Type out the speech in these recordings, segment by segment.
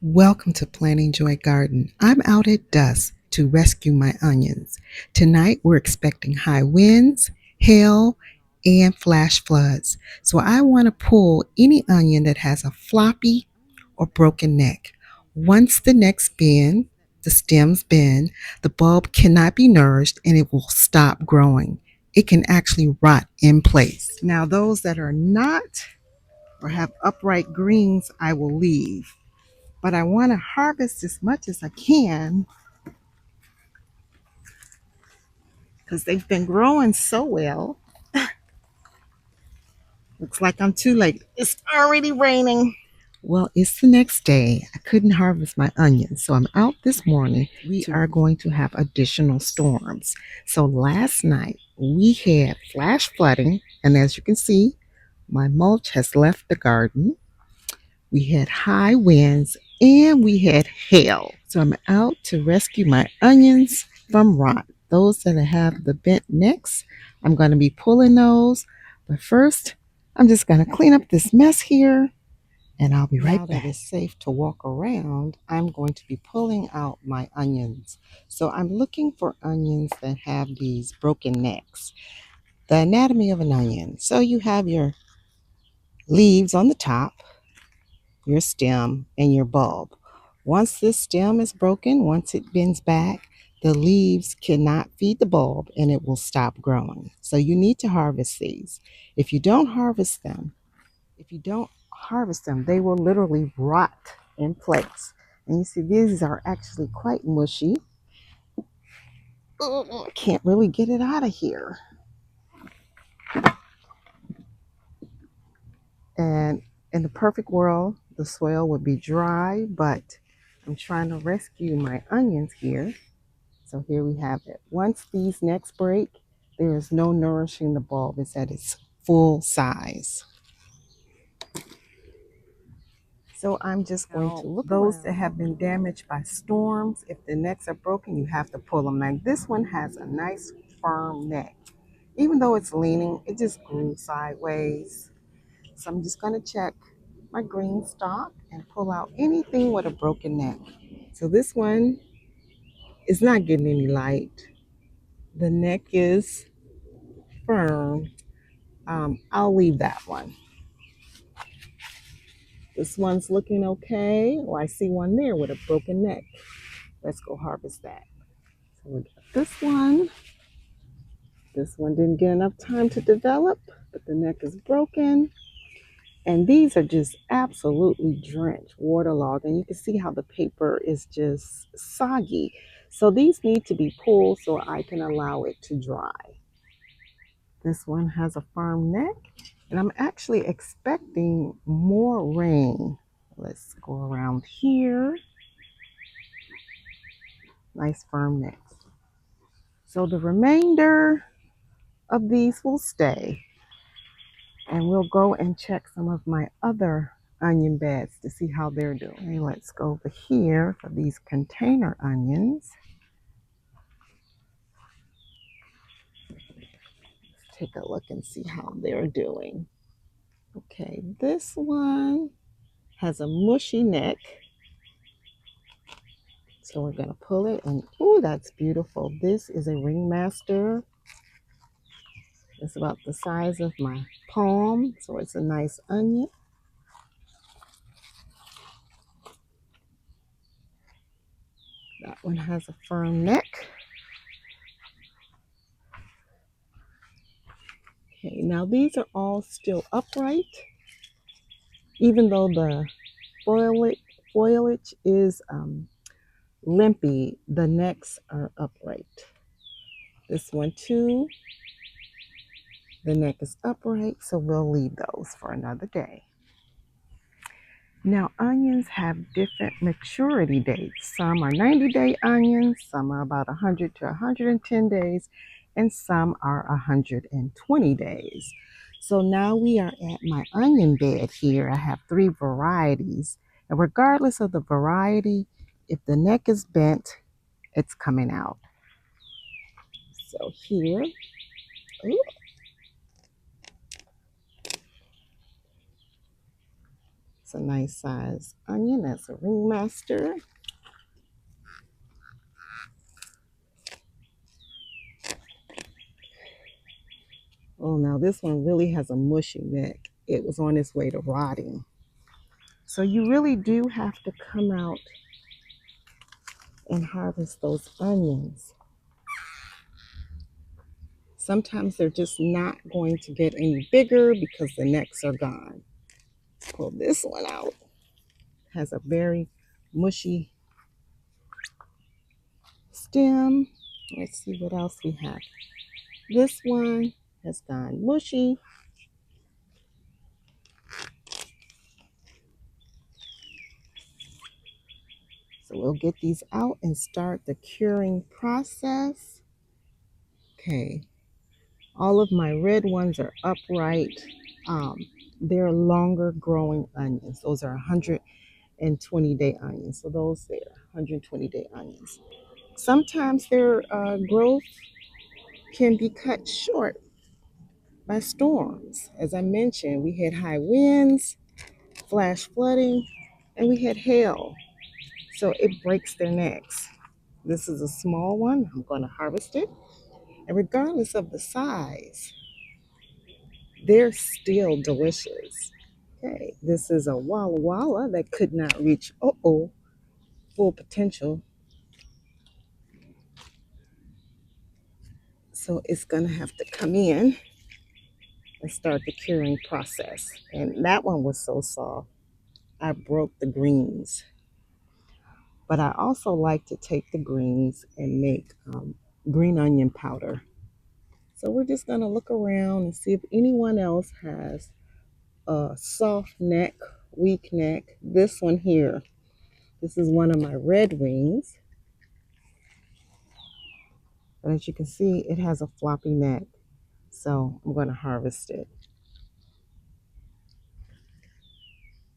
Welcome to Planting Joy Garden. I'm out at dusk to rescue my onions. Tonight we're expecting high winds, hail, and flash floods. So I want to pull any onion that has a floppy or broken neck. Once the necks bend, the stems bend, the bulb cannot be nourished and it will stop growing. It can actually rot in place. Now those that are not or have upright greens, I will leave, but I want to harvest as much as I can because they've been growing so well. Looks like I'm too late. It's already raining. Well, it's the next day. I couldn't harvest my onions, so I'm out this morning. We are going to have additional storms. So last night we had flash flooding, and as you can see, my mulch has left the garden. We had high winds and we had hail. So I'm out to rescue my onions from rot. Those that have the bent necks, I'm going to be pulling those. But first, I'm just going to clean up this mess here and I'll be right back. Now that it's safe to walk around, I'm going to be pulling out my onions. So I'm looking for onions that have these broken necks. The anatomy of an onion. So you have your leaves on the top, your stem, and your bulb. Once this stem is broken, once it bends back, the leaves cannot feed the bulb and it will stop growing. So you need to harvest these. If you don't harvest them, they will literally rot in place. And you see these are actually quite mushy. I can't really get it out of here. And in the perfect world, the soil would be dry, but I'm trying to rescue my onions here. So here we have it. Once these necks break, there is no nourishing the bulb. It's at its full size. So I'm just going to look those around. That have been damaged by storms. If the necks are broken, you have to pull them. Like this one has a nice firm neck. Even though it's leaning, it just grew sideways. So I'm just going to check my green stalk and pull out anything with a broken neck. So this one is not getting any light. The neck is firm. I'll leave that one. This one's looking okay. Oh, I see one there with a broken neck. Let's go harvest that. So we got this one. This one didn't get enough time to develop, but the neck is broken. And these are just absolutely drenched, waterlogged. And you can see how the paper is just soggy. So these need to be pulled so I can allow it to dry. This one has a firm neck. And I'm actually expecting more rain. Let's go around here. Nice firm neck. So the remainder of these will stay. And we'll go and check some of my other onion beds to see how they're doing. Okay, let's go over here for these container onions. Let's take a look and see how they're doing. Okay, this one has a mushy neck. So we're gonna pull it and, oh, that's beautiful. This is a ringmaster. It's about the size of my palm, so it's a nice onion. That one has a firm neck. Okay, now these are all still upright, even though the foliage is limpy, the necks are upright. This one too, the neck is upright, so we'll leave those for another day. Now, onions have different maturity dates. Some are 90-day onions, some are about 100 to 110 days, and some are 120 days. So now we are at my onion bed here. I have 3 varieties. And regardless of the variety, if the neck is bent, it's coming out. So here, That's a nice size onion. That's a ringmaster. Oh, now this one really has a mushy neck. It was on its way to rotting. So you really do have to come out and harvest those onions. Sometimes they're just not going to get any bigger because the necks are gone. Pull this one out. Has a very mushy stem. Let's see what else we have. This one has gone mushy. So we'll get these out and start the curing process. Okay, all of my red ones are upright. They're longer growing onions. Those are 120-day onions. So those there, 120-day onions. Sometimes their growth can be cut short by storms. As I mentioned, we had high winds, flash flooding, and we had hail. So it breaks their necks. This is a small one. I'm going to harvest it. And regardless of the size, they're still delicious. Okay, this is a Walla Walla that could not reach full potential. So it's going to have to come in and start the curing process. And that one was so soft, I broke the greens. But I also like to take the greens and make green onion powder. So we're just going to look around and see if anyone else has a soft neck, weak neck. This one here, this is one of my red wings. But as you can see, it has a floppy neck. So I'm going to harvest it.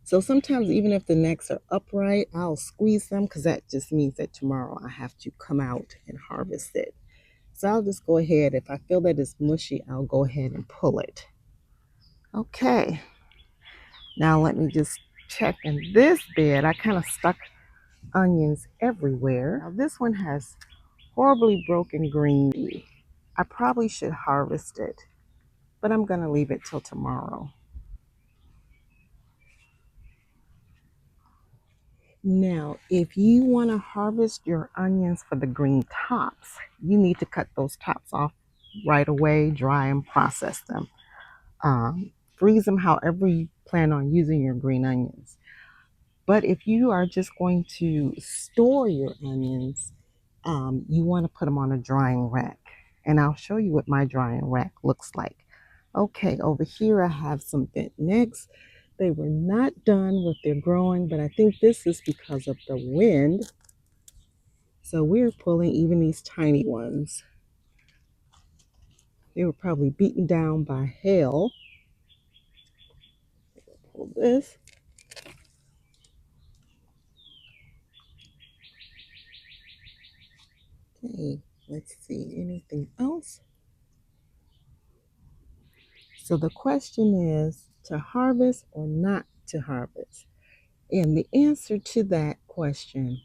So sometimes even if the necks are upright, I'll squeeze them because that just means that tomorrow I have to come out and harvest it. So I'll just go ahead. If I feel that it's mushy, I'll go ahead and pull it. Okay. Now let me just check in this bed. I kind of stuck onions everywhere. Now this one has horribly broken green. I probably should harvest it, but I'm going to leave it till tomorrow. Now, if you want to harvest your onions for the green tops, you need to cut those tops off right away, dry them, process them. Freeze them however you plan on using your green onions. But if you are just going to store your onions, you want to put them on a drying rack. And I'll show you what my drying rack looks like. Okay, over here I have some bent necks. They were not done with their growing, but I think this is because of the wind. So we're pulling even these tiny ones. They were probably beaten down by hail. Pull this. Okay, let's see, anything else? So the question is to harvest or not to harvest. And the answer to that question,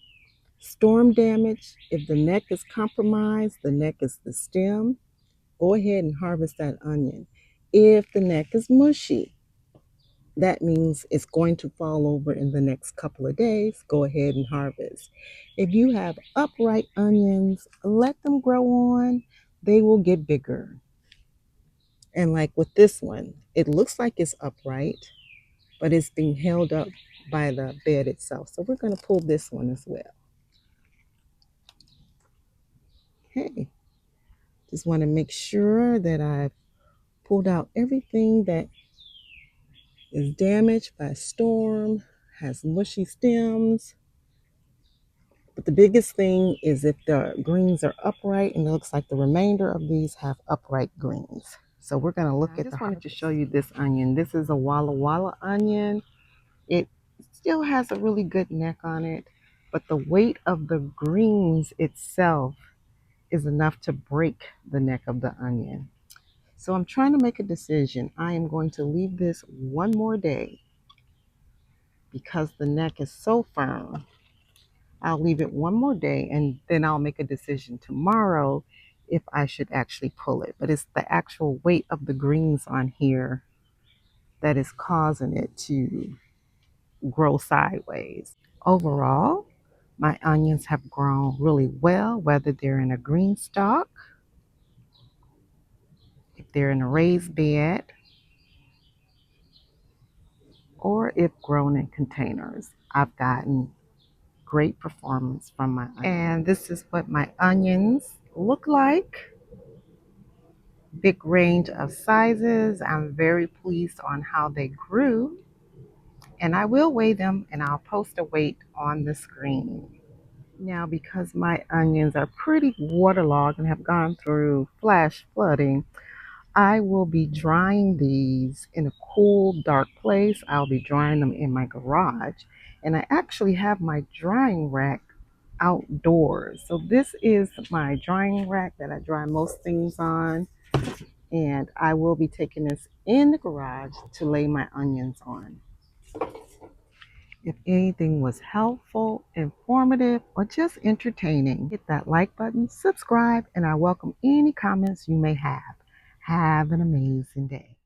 storm damage, if the neck is compromised, the neck is the stem, go ahead and harvest that onion. If the neck is mushy, that means it's going to fall over in the next couple of days. Go ahead and harvest. If you have upright onions, let them grow on. They will get bigger. And like with this one, it looks like it's upright, but it's being held up by the bed itself. So we're going to pull this one as well. Okay. Just want to make sure that I've pulled out everything that is damaged by a storm, has mushy stems. But the biggest thing is if the greens are upright, and it looks like the remainder of these have upright greens. So we're going to look at I just wanted to show you this onion. This is a Walla Walla onion. It still has a really good neck on it, but the weight of the greens itself is enough to break the neck of the onion. So I'm trying to make a decision. I am going to leave this one more day because the neck is so firm. I'll leave it one more day and then I'll make a decision tomorrow if I should actually pull it. But it's the actual weight of the greens on here that is causing it to grow sideways. Overall, my onions have grown really well, whether they're in a green stalk, if they're in a raised bed, or if grown in containers. I've gotten great performance from my onions. And this is what my onions look like. Big range of sizes. I'm very pleased on how they grew. And I will weigh them and I'll post a weight on the screen. Now, because my onions are pretty waterlogged and have gone through flash flooding, I will be drying these in a cool, dark place. I'll be drying them in my garage. And I actually have my drying rack outdoors. So this is my drying rack that I dry most things on. And I will be taking this in the garage to lay my onions on. If anything was helpful, informative, or just entertaining, hit that like button, subscribe, and I welcome any comments you may have. Have an amazing day.